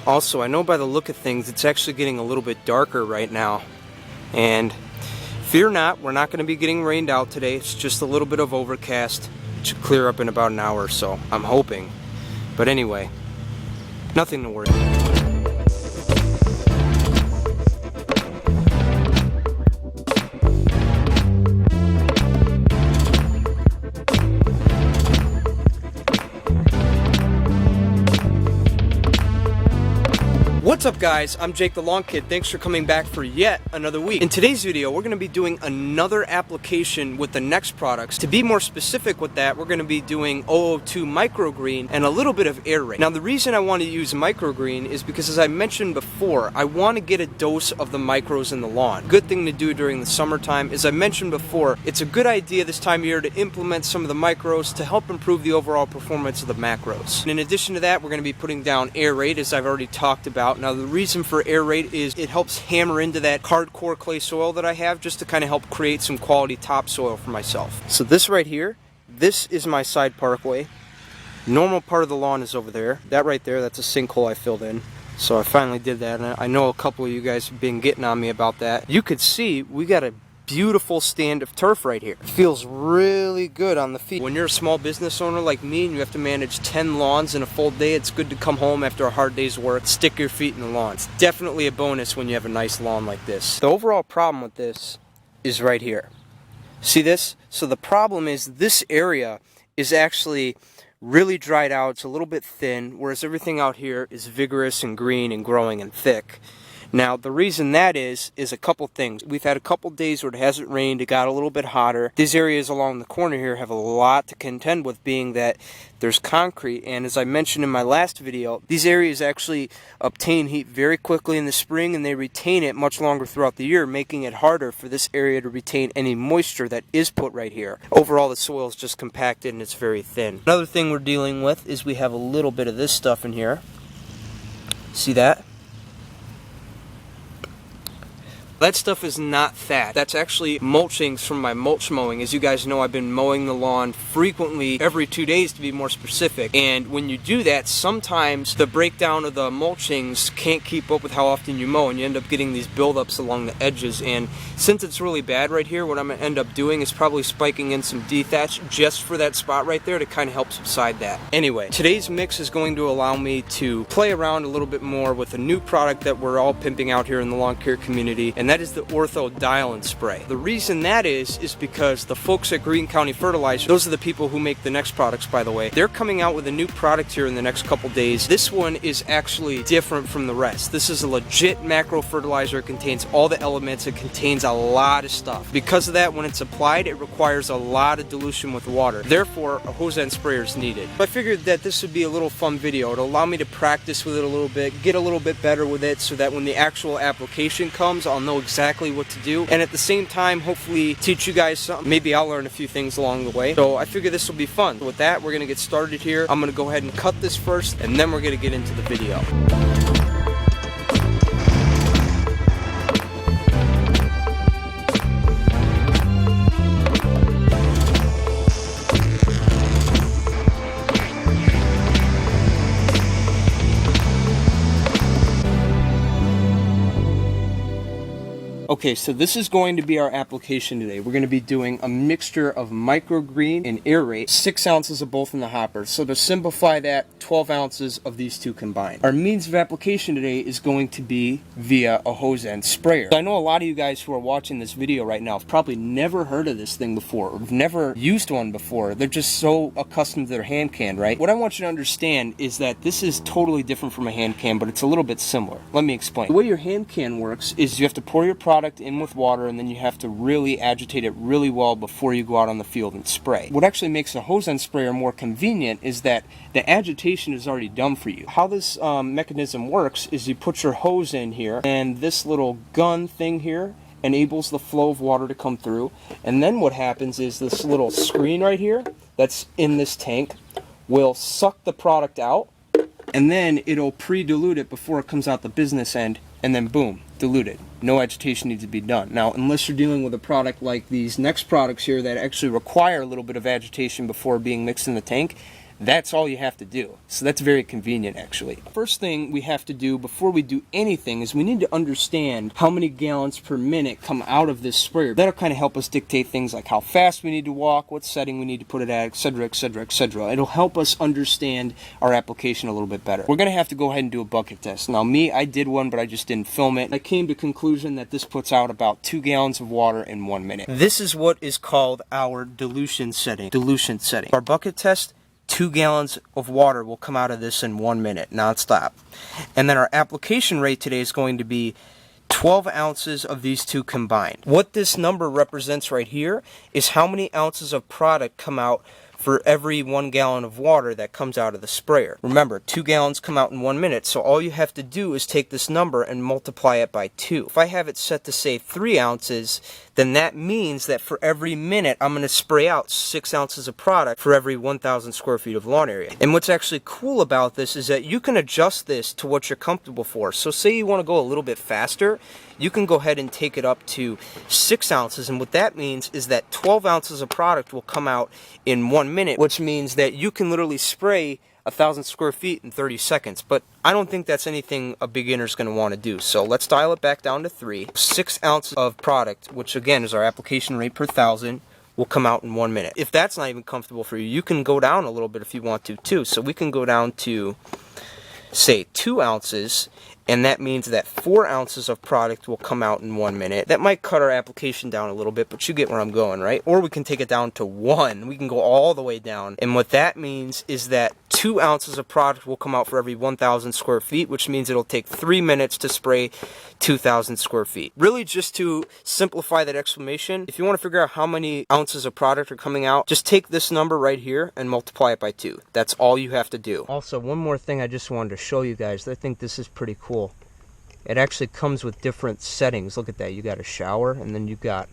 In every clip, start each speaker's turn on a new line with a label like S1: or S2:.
S1: Also, I know by the look of things it's actually getting a little bit darker right now, and fear not, we're not going to be getting rained out today. It's just a little bit of overcast. It should clear up in about an hour or so, I'm hoping. But anyway, nothing to worry about. What's up guys, I'm Jake the Lawn Kid. Thanks for coming back for yet another week. In today's video, we're going to be doing another application with the N-Ext products. To be more specific with that, we're going to be doing 002 MicroGreene and a little bit of AIR8. Now the reason I want to use MicroGreene is because, as I mentioned before, I want to get a dose of the micros in the lawn. Good thing to do during the summertime. As I mentioned before, it's a good idea this time of year to implement some of the micros to help improve the overall performance of the macros. And in addition to that, we're going to be putting down AIR8, as I've already talked about. Now the reason for AIR8 is it helps hammer into that hardcore clay soil that I have, just to kind of help create some quality topsoil for myself. So this right here, this is my side parkway. Normal part of the lawn is over there. That right there, that's a sinkhole I filled in. So I finally did that, and I know a couple of you guys have been getting on me about that. You could see we got a beautiful stand of turf right here. It feels really good on the feet. When you're a small business owner like me and you have to manage 10 lawns in a full day, it's good to come home after a hard day's work, stick your feet in the lawn. It's definitely a bonus when you have a nice lawn like this. The overall problem with this is right here. See this? So the problem is this area is actually really dried out. It's a little bit thin, whereas everything out here is vigorous and green and growing and thick. Now, the reason that is a couple things. We've had a couple days where it hasn't rained, it got a little bit hotter. These areas along the corner here have a lot to contend with, being that there's concrete, and as I mentioned in my last video, these areas actually obtain heat very quickly in the spring and they retain it much longer throughout the year, making it harder for this area to retain any moisture that is put right here. Overall, the soil is just compacted and it's very thin. Another thing we're dealing with is we have a little bit of this stuff in here. See that? That stuff is not that. That's actually mulchings from my mulch mowing. As you guys know, I've been mowing the lawn frequently, every 2 days to be more specific. And when you do that, sometimes the breakdown of the mulchings can't keep up with how often you mow, and you end up getting these buildups along the edges. And since it's really bad right here, what I'm going to end up doing is probably spiking in some dethatch just for that spot right there to kind of help subside that. Anyway, today's mix is going to allow me to play around a little bit more with a new product that we're all pimping out here in the lawn care community, and that is the Ortho Dial-In Spray. The reason that is because the folks at Greene County Fertilizer, those are the people who make the N-Ext products, by the way, they're coming out with a new product here in the next couple days. This one is actually different from the rest. This is a legit macro fertilizer. It contains all the elements. It contains a lot of stuff. Because of that, when it's applied, it requires a lot of dilution with water. Therefore, a hose end sprayer is needed. I figured that this would be a little fun video. It'll allow me to practice with it a little bit, get a little bit better with it, so that when the actual application comes, I'll know exactly what to do, and at the same time hopefully teach you guys something. Maybe I'll learn a few things along the way. So I figure this will be fun. With that, we're gonna get started here. I'm gonna go ahead and cut this first, and then we're gonna get into the video. Okay, so this is going to be our application today. We're going to be doing a mixture of MicroGreene and AIR8, 6 ounces of both in the hopper. So to simplify that, 12 ounces of these two combined. Our means of application today is going to be via a hose end sprayer. So I know a lot of you guys who are watching this video right now have probably never heard of this thing before, or have never used one before. They're just so accustomed to their hand can, right? What I want you to understand is that this is totally different from a hand can, but it's a little bit similar. Let me explain. The way your hand can works is you have to pour your product in with water, and then you have to really agitate it really well before you go out on the field and spray. What actually makes a hose end sprayer more convenient is that the agitation is already done for you. How this mechanism works is you put your hose in here, and this little gun thing here enables the flow of water to come through, and then what happens is this little screen right here that's in this tank will suck the product out, and then it'll pre-dilute it before it comes out the business end, and then boom, diluted. No agitation needs to be done. Now, unless you're dealing with a product like these N-Ext products here that actually require a little bit of agitation before being mixed in the tank, That's all you have to do. So that's very convenient, actually. First thing we have to do before we do anything is we need to understand how many gallons per minute come out of this sprayer. That'll kind of help us dictate things like how fast we need to walk, what setting we need to put it at, etc., etc., etc. It'll help us understand our application a little bit better. We're going to have to go ahead and do a bucket test. Now, I did one, but I just didn't film it. I came to the conclusion that this puts out about 2 gallons of water in 1 minute. This is what is called our dilution setting. Our bucket test, 2 gallons of water will come out of this in 1 minute, non-stop. And then our application rate today is going to be 12 ounces of these two combined. What this number represents right here is how many ounces of product come out for every 1 gallon of water that comes out of the sprayer. Remember, 2 gallons come out in 1 minute, so all you have to do is take this number and multiply it by 2. If I have it set to say 3 ounces, then that means that for every minute I'm going to spray out 6 ounces of product for every 1,000 square feet of lawn area. And what's actually cool about this is that you can adjust this to what you're comfortable for. So say you want to go a little bit faster, you can go ahead and take it up to 6 ounces, and what that means is that 12 ounces of product will come out in 1 minute, which means that you can literally spray 1,000 square feet in 30 seconds. But I don't think that's anything a beginner's going to want to do. So let's dial it back down to 3. 6 ounces of product, which again is our application rate per 1,000, will come out in 1 minute. If that's not even comfortable for you, you can go down a little bit if you want to too. So we can go down to, say, 2 ounces, and that means that 4 ounces of product will come out in 1 minute. That might cut our application down a little bit, but you get where I'm going, right? Or we can take it down to 1. We can go all the way down. And what that means is that 2 ounces of product will come out for every 1,000 square feet, which means it'll take 3 minutes to spray 2,000 square feet. Really, just to simplify that explanation, if you want to figure out how many ounces of product are coming out, just take this number right here and multiply it by 2. That's all you have to do. Also, one more thing I just wanted to show you guys. I think this is pretty cool. It actually comes with different settings. Look at that. You got a shower, and then you got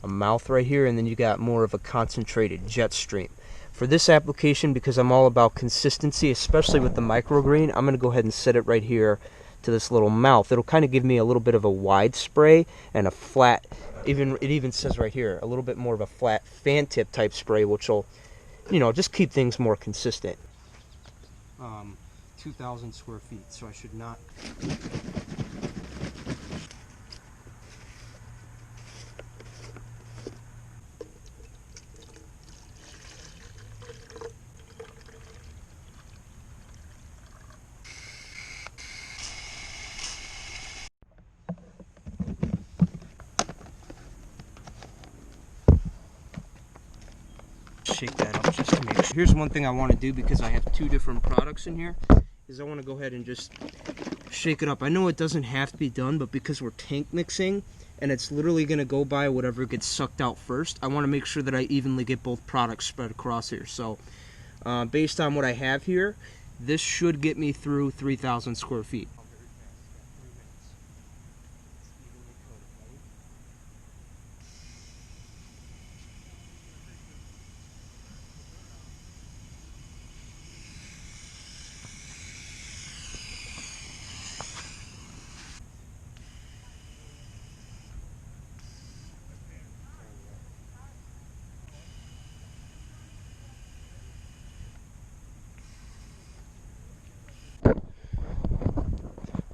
S1: a mouth right here, and then you got more of a concentrated jet stream. For this application, because I'm all about consistency, especially with the MicroGreene, I'm going to go ahead and set it right here to this little mouth. It'll kind of give me a little bit of a wide spray and a flat, it even says right here, a little bit more of a flat fan tip type spray, which will, you know, just keep things more consistent. 2,000 square feet, so I should not. Shake that up just to make sure. Here's one thing I want to do, because I have 2 different products in here, is I want to go ahead and just shake it up. I know it doesn't have to be done, but because we're tank mixing and it's literally going to go by whatever gets sucked out first, I want to make sure that I evenly get both products spread across here. So based on what I have here, this should get me through 3,000 square feet.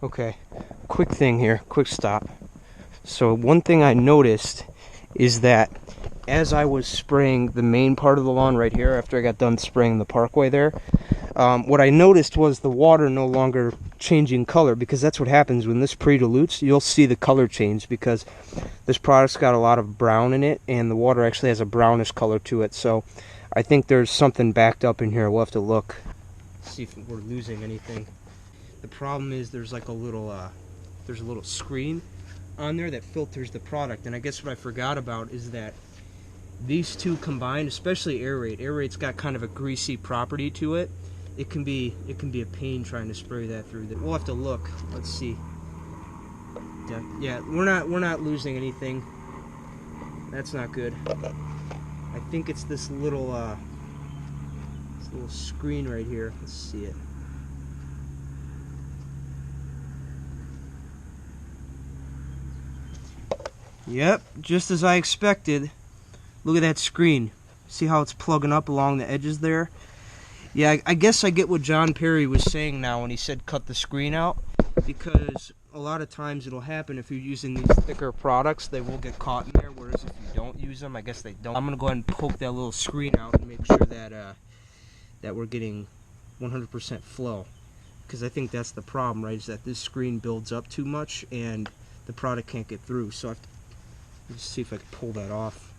S1: Okay, quick thing here, quick stop. So one thing I noticed is that as I was spraying the main part of the lawn right here, after I got done spraying the parkway there, what I noticed was the water no longer changing color, because that's what happens when this pre-dilutes. You'll see the color change because this product's got a lot of brown in it, and the water actually has a brownish color to it. So I think there's something backed up in here. We'll have to look, see if we're losing anything. The problem is there's like a little screen on there that filters the product, and I guess what I forgot about is that these two combined, especially AIR8. AIR8's got kind of a greasy property to it. It can be a pain trying to spray that through. We'll have to look. Let's see. Yeah, we're not losing anything. That's not good. I think it's this little screen right here. Let's see it. Yep, just as I expected. Look at that screen. See how it's plugging up along the edges there? Yeah, I guess I get what John Perry was saying now when he said cut the screen out, because a lot of times it'll happen if you're using these thicker products, they will get caught in there, whereas if you don't use them, I guess they don't. I'm going to go ahead and poke that little screen out and make sure that that we're getting 100% flow, because I think that's the problem, right, is that this screen builds up too much and the product can't get through. So I have to, let's see if I can pull that off.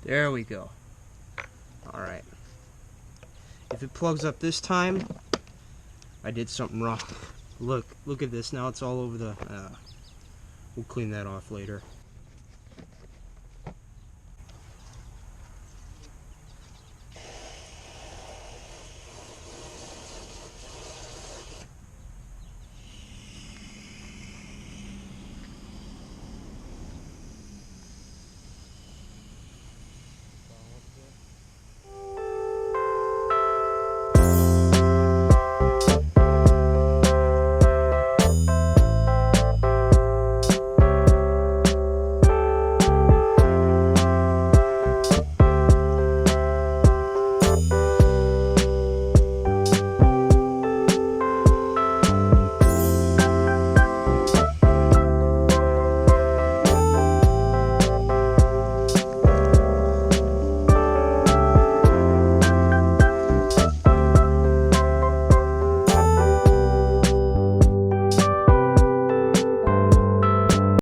S1: There we go. Alright. If it plugs up this time, I did something wrong. Look at this. Now it's all over the... we'll clean that off later.